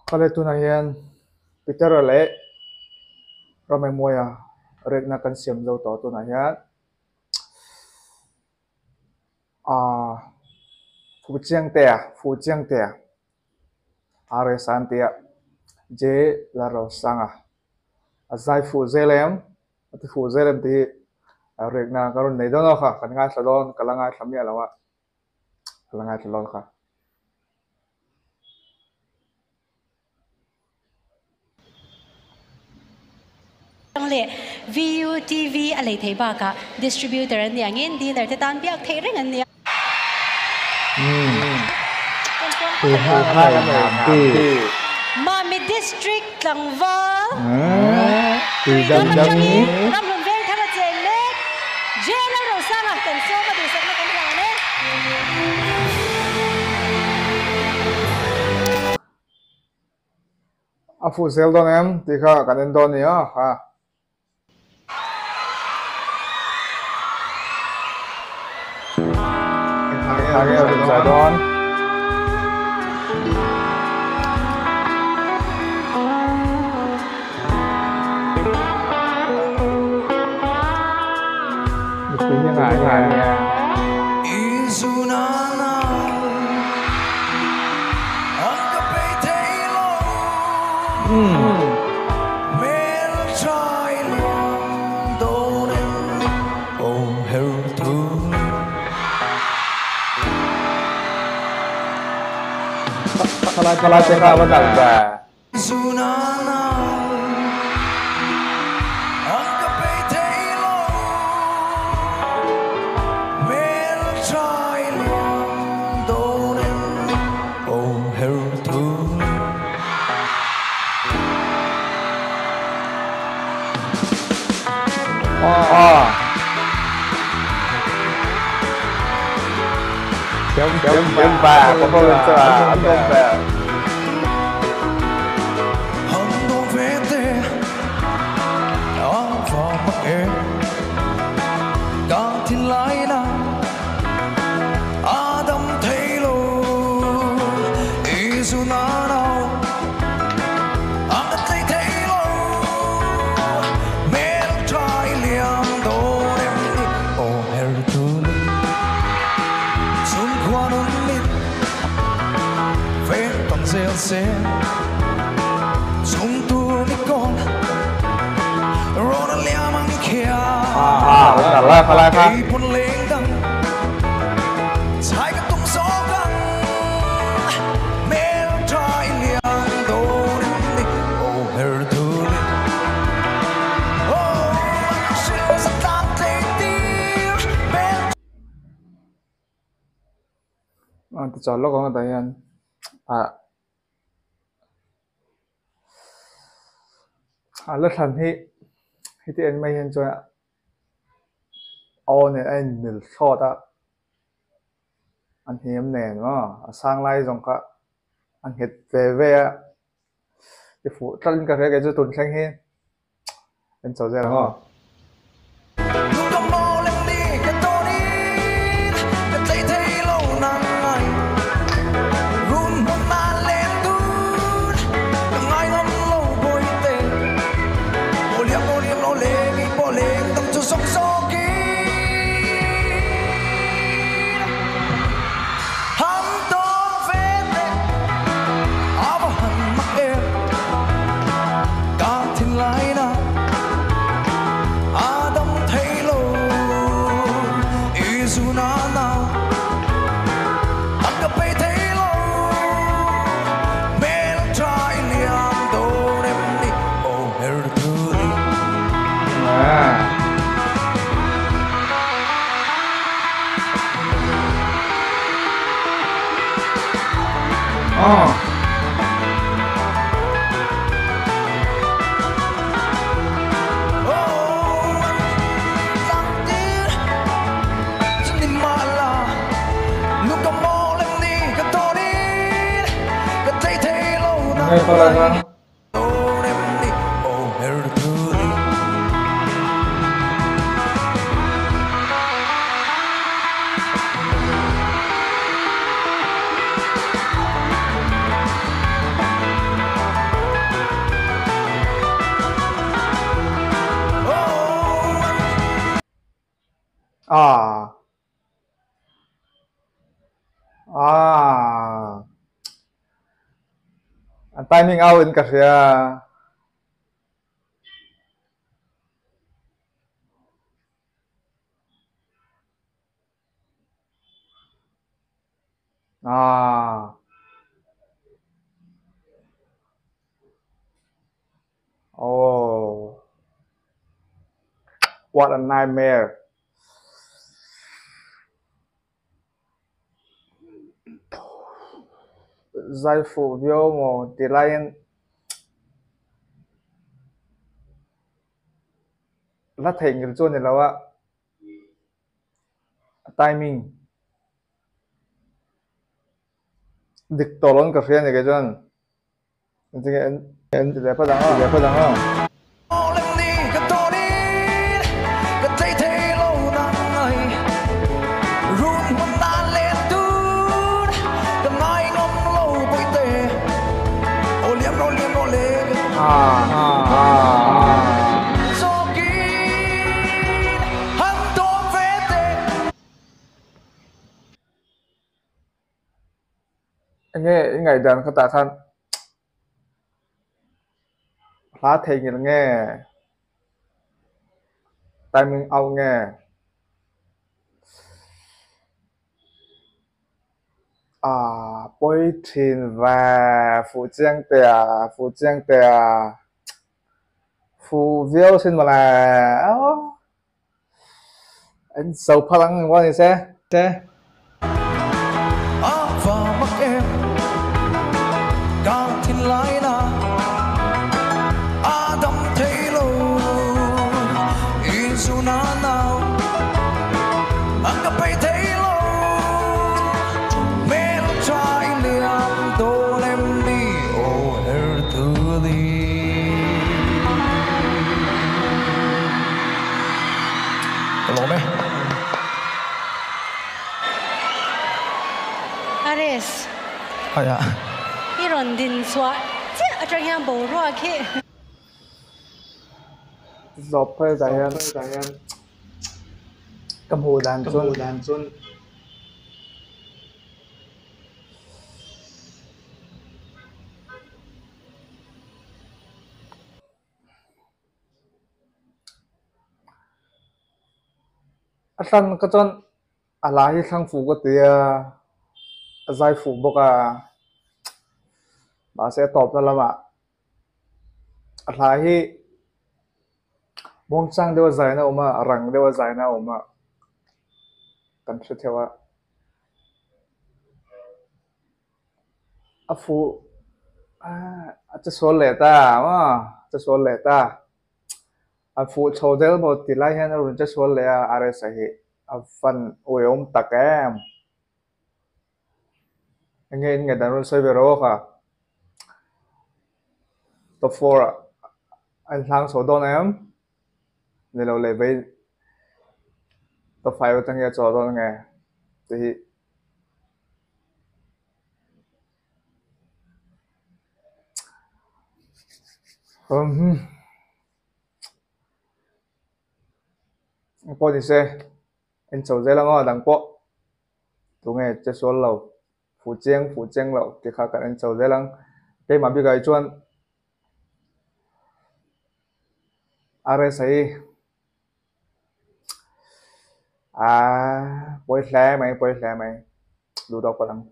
Kale tu na hian Peter le ramai moya rek na kan siam zo to tu na hian fu chiang te are san te je la ro sanga azai fu zelem ati fu zelem ti rek na karon nei do no kha kan nga salon kalanga thamia lawa kalanga salon kha le VUTV alei thei ba ka distributor an yang in dealer te tan biak thei reng an nia tu ha kan nam ti Mami district tlangwa tu dam dam ni ram lum vel thara chen le jela ro sanga kan so ma du sak na kan ya ne a fu zel don em ti kha kan en don ni ha Hari Ramadan. Buktinya nggak ada. Kalau cakap apa tak ada. Chấm ba, không có lên sao anh không về. Là kha thì chọn lúc con tay anh lớp thành thì anh may anh cho ô này anh nil so ta anh hiếm nè nó sang lai dòng cả anh hết về cái phụ thân cả cái cho tuần xanh hết anh cho ra đó à timing out in kasi oh, what a nightmare. Giải phụ vô một tỷ lại là thành cái chỗ này là timing dictolon cái phiền này cái chỗ anh để phát đăng nghe ngày đàn các tạ thân lá thành cái nghe timing out nghe bối thìn và phụ giang tè phụ viêu xin mà là anh sầu phá lăng qua thì xe và mắt em càng thiên lại na đâm thấy lâu in dù na nào anh gặp phải thấy lâu mẹ lúc trai liam tô em đi ô her thứ đi hello mẹ Ares dạ iron din xóa chứ ở trong nhà bầu roa kia dọc phải giải cầm hồ đàn xuân Asan ka chon alahi thang fu ko tia zai fu boka ba se top na lama alahi bong chang dewa zai na uma rang dewa zai na uma kan se thewa afu cha so le ta ma cha so le ta afu chodel bo tilai hen run cha so le are sahi afan oyom takem ngay dan run soi vero ka top 4 anh thang số don em nên là lấy với top 5 tăng nghe cho don nghe thì po thì xe anh sầu dây là ngon đằng po tụi nghe chơi số lầu phụ chiang lầu thì khác cả anh sầu dây lăng cái mà bị gãy chuan are sahi bôi xe mày đủ đọc vào lăng